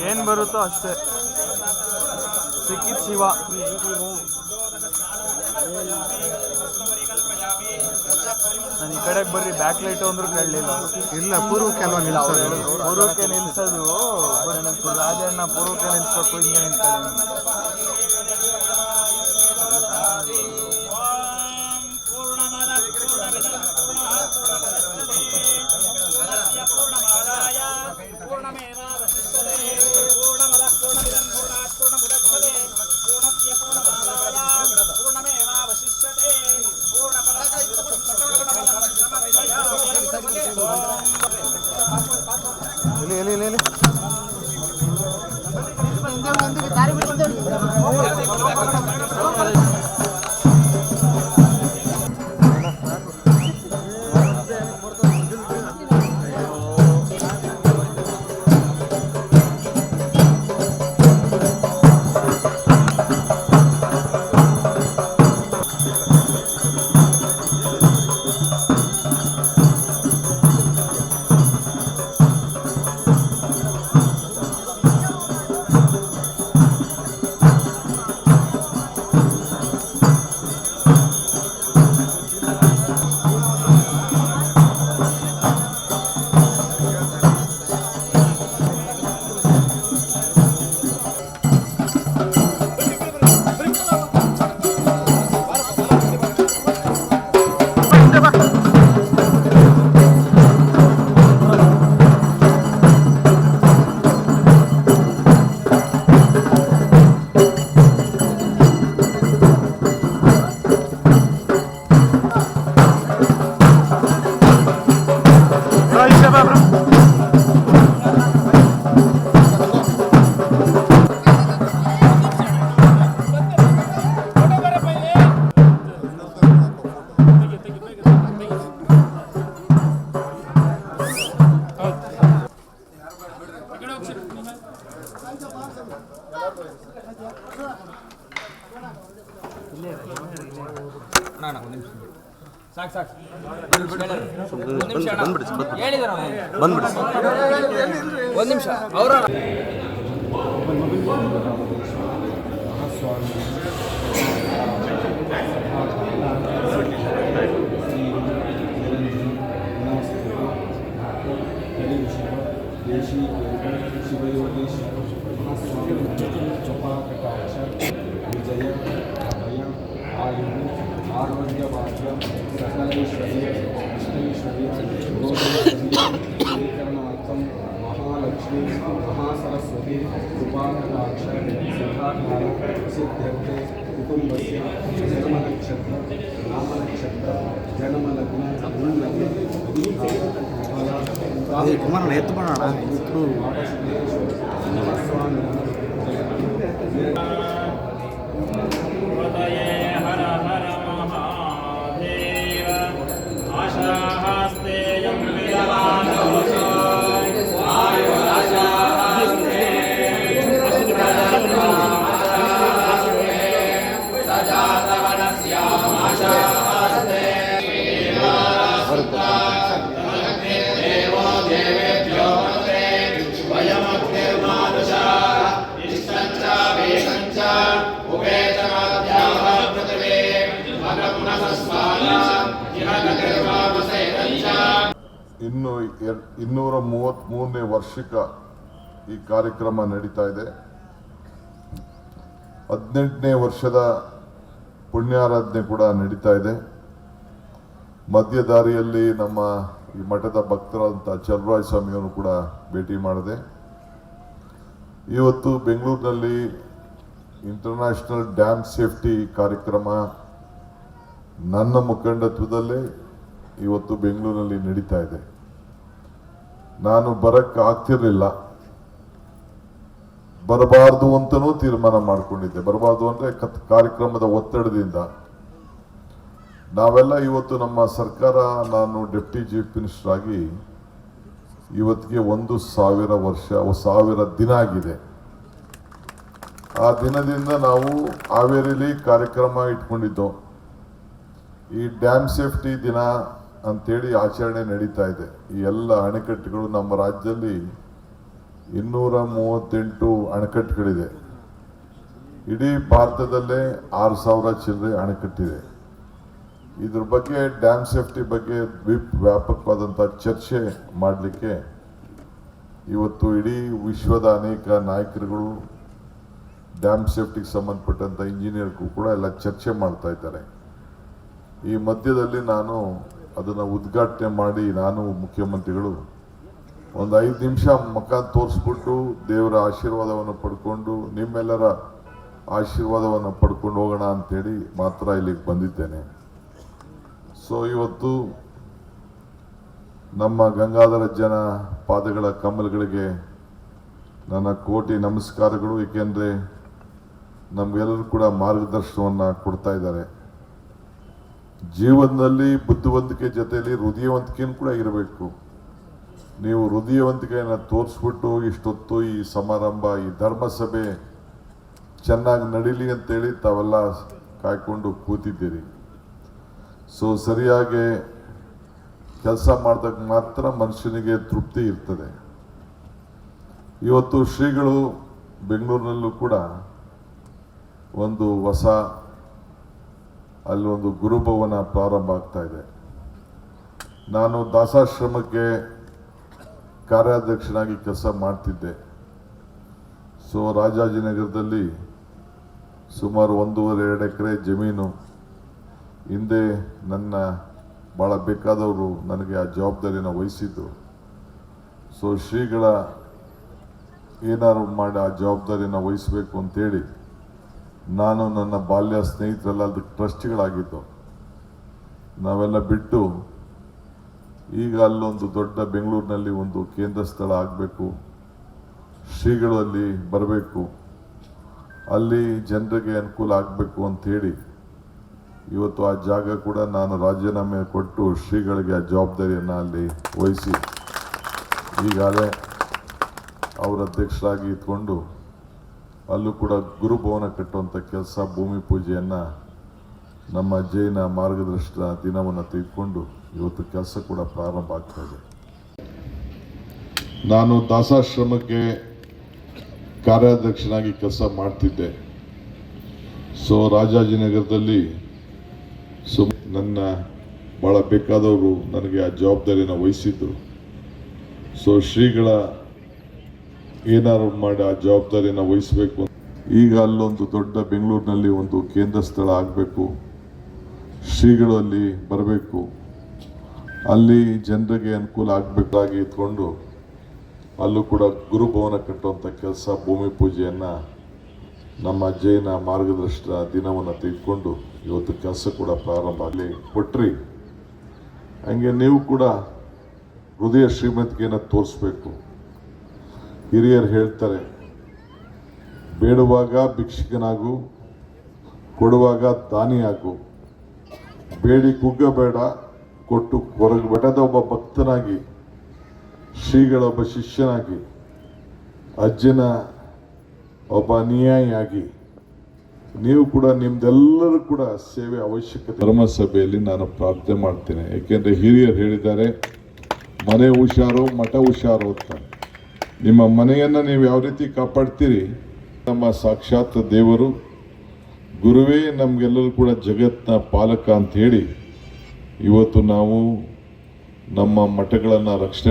ಏನು ಬರುತ್ತೋ ಅಷ್ಟೇ. ಸಿಕ್ಕಿದ್ ಶಿವ. ನಾನು ಈ ಕಡೆಗೆ ಬರ್ರಿ, ಬ್ಯಾಕ್ ಲೈಟು ಅಂದ್ರೂ ಕೇಳಲಿಲ್ಲ. ಇಲ್ಲ, ಪೂರ್ವಕ್ಕೆ ಅಲ್ವಾ ನಿಲ್ಲಿಸೋದು? ಪೂರ್ವಕ್ಕೆ ನಿಲ್ಲಿಸೋದು. ರಾಜಣ್ಣ ಪೂರ್ವಕ್ಕೆ ನಿಲ್ಲಿಸ್ಬೇಕು, ಹಿಂಗೆ ನಿಂತ್ಕೊಳ್ಳಿ. ಒಂದು ನಿಮಿಷ ಅವರ आरोग्यभाग्यं सकलैश्वर्य अष्टैश्वर्यीकरणार्थं महालक्ष्मी महासरस्वती कृपाकटाक्ष सिद्धार्थाय सिद्ध्यर्थे कुटुम्बस्य जन्मनक्षत्र नामनक्षत्र जन्मलग्न ಕುಮಾರಣ್ಣ ಎತ್ತು ಮಾಡೋಣ. ಇನ್ನು 233ನೇ ವರ್ಷಕ್ಕ ಈ ಕಾರ್ಯಕ್ರಮ ನಡೀತಾ ಇದೆ. 18ನೇ ವರ್ಷದ ಪುಣ್ಯಾರಾಧನೆ ಕೂಡ ನಡೀತಾ ಇದೆ. ಮಧ್ಯ ದಾರಿಯಲ್ಲಿ ನಮ್ಮ ಈ ಮಠದ ಭಕ್ತರಾದಂಥ ಚಲರಾಯ ಸ್ವಾಮಿಯವರು ಕೂಡ ಭೇಟಿ ಮಾಡಿದೆ. ಇವತ್ತು ಬೆಂಗಳೂರಿನಲ್ಲಿ ಇಂಟರ್ನ್ಯಾಷನಲ್ ಡ್ಯಾಮ್ ಸೇಫ್ಟಿ ಕಾರ್ಯಕ್ರಮ ನನ್ನ ಮುಖಂಡತ್ವದಲ್ಲೇ ಇವತ್ತು ಬೆಂಗಳೂರಿನಲ್ಲಿ ನಡೀತಾ ಇದೆ. ನಾನು ಬರಕ್ಕೆ ಆಗ್ತಿರ್ಲಿಲ್ಲ, ಬರಬಾರ್ದು ಅಂತನೂ ತೀರ್ಮಾನ ಮಾಡಿಕೊಂಡಿದ್ದೆ. ಬರಬಾರ್ದು ಅಂದ್ರೆ ಕಾರ್ಯಕ್ರಮದ ಒತ್ತಡದಿಂದ ನಾವೆಲ್ಲ ಇವತ್ತು ನಮ್ಮ ಸರ್ಕಾರ, ನಾನು ಡೆಪ್ಟಿ ಚೀಫ್ ಮಿನಿಸ್ಟರ್ ಆಗಿ ಇವತ್ತಿಗೆ 1000 ವರ್ಷ 1000 ದಿನ ಆಗಿದೆ. ಆ ದಿನದಿಂದ ನಾವು ಹಾವೇರಿಲಿ ಕಾರ್ಯಕ್ರಮ ಇಟ್ಕೊಂಡಿದ್ದೋ. ಈ ಡ್ಯಾಮ್ ಸೇಫ್ಟಿ ದಿನ ಅಂತೇಳಿ ಆಚರಣೆ ನಡೀತಾ ಇದೆ. ಈ ಎಲ್ಲ ಅಣೆಕಟ್ಟುಗಳು ನಮ್ಮ ರಾಜ್ಯದಲ್ಲಿ 238 ಅಣೆಕಟ್ಟುಗಳಿದೆ. ಇಡೀ ಭಾರತದಲ್ಲೇ 6,000 ಚಿಲ್ಲರೆ ಅಣೆಕಟ್ಟಿದೆ. ಇದ್ರ ಬಗ್ಗೆ ಡ್ಯಾಮ್ ಸೇಫ್ಟಿ ಬಗ್ಗೆ ವ್ಯಾಪಕವಾದಂಥ ಚರ್ಚೆ ಮಾಡಲಿಕ್ಕೆ ಇವತ್ತು ಇಡೀ ವಿಶ್ವದ ಅನೇಕ ನಾಯಕರುಗಳು ಡ್ಯಾಮ್ ಸೇಫ್ಟಿಗೆ ಸಂಬಂಧಪಟ್ಟಂಥ ಇಂಜಿನಿಯರ್ಗೂ ಕೂಡ ಎಲ್ಲ ಚರ್ಚೆ ಮಾಡ್ತಾ ಇದ್ದಾರೆ. ಈ ಮಧ್ಯದಲ್ಲಿ ನಾನು ಅದನ್ನು ಉದ್ಘಾಟನೆ ಮಾಡಿ ನಾನು ಮುಖ್ಯಮಂತ್ರಿಗಳು ಒಂದು 5 ನಿಮಿಷ ಮುಖ ತೋರಿಸ್ಬಿಟ್ಟು ದೇವರ ಆಶೀರ್ವಾದವನ್ನು ಪಡ್ಕೊಂಡು ನಿಮ್ಮೆಲ್ಲರ ಆಶೀರ್ವಾದವನ್ನು ಪಡ್ಕೊಂಡು ಹೋಗೋಣ ಅಂತೇಳಿ ಮಾತ್ರ ಇಲ್ಲಿಗೆ ಬಂದಿದ್ದೇನೆ. ಸೊ ಇವತ್ತು ನಮ್ಮ ಗಂಗಾಧರಜ್ಜನ ಪಾದಗಳ ಕಮಲಗಳಿಗೆ ನನ್ನ ಕೋಟಿ ನಮಸ್ಕಾರಗಳು. ಏಕೆಂದರೆ ನಮಗೆಲ್ಲರೂ ಕೂಡ ಮಾರ್ಗದರ್ಶನವನ್ನು ಕೊಡ್ತಾ ಇದ್ದಾರೆ. ಜೀವನದಲ್ಲಿ ಬುದ್ಧಿವಂತಿಕೆ ಜೊತೆಯಲ್ಲಿ ಹೃದಯವಂತಿಕೆಯನ್ನು ಕೂಡ ಇರಬೇಕು. ನೀವು ಹೃದಯವಂತಿಕೆಯನ್ನು ತೋರಿಸ್ಬಿಟ್ಟು ಇಷ್ಟೊತ್ತು ಈ ಸಮಾರಂಭ, ಈ ಧರ್ಮಸಭೆ ಚೆನ್ನಾಗಿ ನಡೀಲಿ ಅಂತೇಳಿ ತಾವೆಲ್ಲ ಕಾಯ್ಕೊಂಡು ಕೂತಿದ್ದೀರಿ. ಸೊ ಸರಿಯಾಗಿ ಕೆಲಸ ಮಾಡಿದಾಗ ಮಾತ್ರ ಮನುಷ್ಯನಿಗೆ ತೃಪ್ತಿ ಇರ್ತದೆ. ಇವತ್ತು ಶ್ರೀಗಳು ಬೆಂಗಳೂರಿನಲ್ಲೂ ಕೂಡ ಒಂದು ಹೊಸ ಅಲ್ಲೊಂದು ಗುರುಭವನ ಪ್ರಾರಂಭ ಆಗ್ತಾ ಇದೆ. ನಾನು ದಾಸಾಶ್ರಮಕ್ಕೆ ಕಾರ್ಯಾಧ್ಯಕ್ಷನಾಗಿ ಕೆಲಸ ಮಾಡ್ತಿದ್ದೆ. ಸೊ ರಾಜಾಜಿನಗರದಲ್ಲಿ ಸುಮಾರು 1.5-2 ಎಕರೆ ಜಮೀನು ಹಿಂದೆ ನನ್ನ ಭಾಳ ಬೇಕಾದವರು ನನಗೆ ಆ ಜವಾಬ್ದಾರಿನ ವಹಿಸಿದ್ದು. ಸೊ ಶ್ರೀಗಳ ಏನಾದ್ರು ಮಾಡಿ ಆ ಜವಾಬ್ದಾರಿನ ವಹಿಸಬೇಕು ಅಂತೇಳಿ ನಾನು ನನ್ನ ಬಾಲ್ಯ ಸ್ನೇಹಿತರೆಲ್ಲ ಅದಕ್ಕೆ ಟ್ರಸ್ಟಿಗಳಾಗಿದ್ದು. ನಾವೆಲ್ಲ ಬಿಟ್ಟು ಈಗ ಅಲ್ಲೊಂದು ದೊಡ್ಡ ಬೆಂಗಳೂರಿನಲ್ಲಿ ಒಂದು ಕೇಂದ್ರ ಸ್ಥಳ ಆಗಬೇಕು, ಶ್ರೀಗಳು ಅಲ್ಲಿ ಬರಬೇಕು, ಅಲ್ಲಿ ಜನರಿಗೆ ಅನುಕೂಲ ಆಗಬೇಕು ಅಂಥೇಳಿ ಇವತ್ತು ಆ ಜಾಗ ಕೂಡ ನಾನು ರಾಜೀನಾಮೆ ಕೊಟ್ಟು ಶ್ರೀಗಳಿಗೆ ಆ ಜವಾಬ್ದಾರಿಯನ್ನು ಅಲ್ಲಿ ವಹಿಸಿ ಈಗಾಗಲೇ ಅವರ ಅಧ್ಯಕ್ಷರಾಗಿ ಇಟ್ಕೊಂಡು ಅಲ್ಲೂ ಕೂಡ ಗುರುಭವನ ಕಟ್ಟುವಂಥ ಕೆಲಸ, ಭೂಮಿ ಪೂಜೆಯನ್ನು ನಮ್ಮ ಜೈನ ಮಾರ್ಗದರ್ಶನ ದಿನವನ್ನು ತೆಗೆದುಕೊಂಡು ಇವತ್ತು ಕೆಲಸ ಕೂಡ ಪ್ರಾರಂಭ ಆಗ್ತಾ ಇದೆ. ನಾನು ದಾಸಾಶ್ರಮಕ್ಕೆ ಕಾರ್ಯಾಧ್ಯಕ್ಷನಾಗಿ ಕೆಲಸ ಮಾಡ್ತಿದ್ದೆ. ಸೊ ರಾಜಾಜಿನಗರದಲ್ಲಿ ನನ್ನ ಭಾಳ ಬೇಕಾದವರು ನನಗೆ ಆ ಜವಾಬ್ದಾರಿನ ವಹಿಸಿದ್ರು. ಸೊ ಶ್ರೀಗಳ ಏನಾದ್ರು ಮಾಡಿ ಆ ಜವಾಬ್ದಾರಿನ ವಹಿಸಬೇಕು. ಈಗ ಅಲ್ಲೊಂದು ದೊಡ್ಡ ಬೆಂಗಳೂರಿನಲ್ಲಿ ಒಂದು ಕೇಂದ್ರ ಸ್ಥಳ ಆಗಬೇಕು, ಶ್ರೀಗಳು ಅಲ್ಲಿ ಬರಬೇಕು, ಅಲ್ಲಿ ಜನರಿಗೆ ಅನುಕೂಲ ಆಗಬೇಕಾಗಿ ಇಟ್ಕೊಂಡು ಅಲ್ಲೂ ಕೂಡ ಗುರುಭವನ ಕಟ್ಟುವಂಥ ಕೆಲಸ, ಭೂಮಿ ಪೂಜೆಯನ್ನು ನಮ್ಮ ಜೈನ ಮಾರ್ಗದರ್ಶನ ದಿನವನ್ನು ತೆಗೆದುಕೊಂಡು ಇವತ್ತು ಕೆಲಸ ಕೂಡ ಪ್ರಾರಂಭ ಆಗಲಿ ಕೊಟ್ರಿ. ಹಂಗೆ ನೀವು ಕೂಡ ಹೃದಯ ಶ್ರೀಮಂತಿಕೆಯನ್ನು ತೋರಿಸ್ಬೇಕು. ಹಿರಿಯರು ಹೇಳ್ತಾರೆ, ಬೇಡುವಾಗ ಭಿಕ್ಷುಕನಾಗು, ಕೊಡುವಾಗ ದಾನಿಯಾಗು, ಬೇಡಿ ಕುಗ್ಗಬೇಡ, ಕೊಟ್ಟು ಕೊರಗಬೇಡದ ಒಬ್ಬ ಭಕ್ತನಾಗಿ, ಶ್ರೀಗಳ ಒಬ್ಬ ಶಿಷ್ಯನಾಗಿ, ಅಜ್ಜನ ಒಬ್ಬ ಅನುಯಾಯಿಯಾಗಿ ನೀವು ಕೂಡ ನಿಮ್ದೆಲ್ಲರೂ ಕೂಡ ಸೇವೆ ಅವಶ್ಯಕತೆ. ಧರ್ಮಸಭೆಯಲ್ಲಿ ನಾನು ಪ್ರಾರ್ಥನೆ ಮಾಡ್ತೇನೆ. ಏಕೆಂದರೆ ಹಿರಿಯರು ಹೇಳಿದ್ದಾರೆ, ಮನೆ ಹುಷಾರು ಮಠ ಹುಷಾರು ಅಂತ. ನಿಮ್ಮ ಮನೆಯನ್ನು ನೀವು ಯಾವ ರೀತಿ ಕಾಪಾಡ್ತೀರಿ, ನಮ್ಮ ಸಾಕ್ಷಾತ್ ದೇವರು ಗುರುವೇ ನಮಗೆಲ್ಲರೂ ಕೂಡ ಜಗತ್ತಿನ ಪಾಲಕ ಅಂತ ಹೇಳಿ ಇವತ್ತು ನಾವು ನಮ್ಮ ಮಠಗಳನ್ನು ರಕ್ಷಣೆ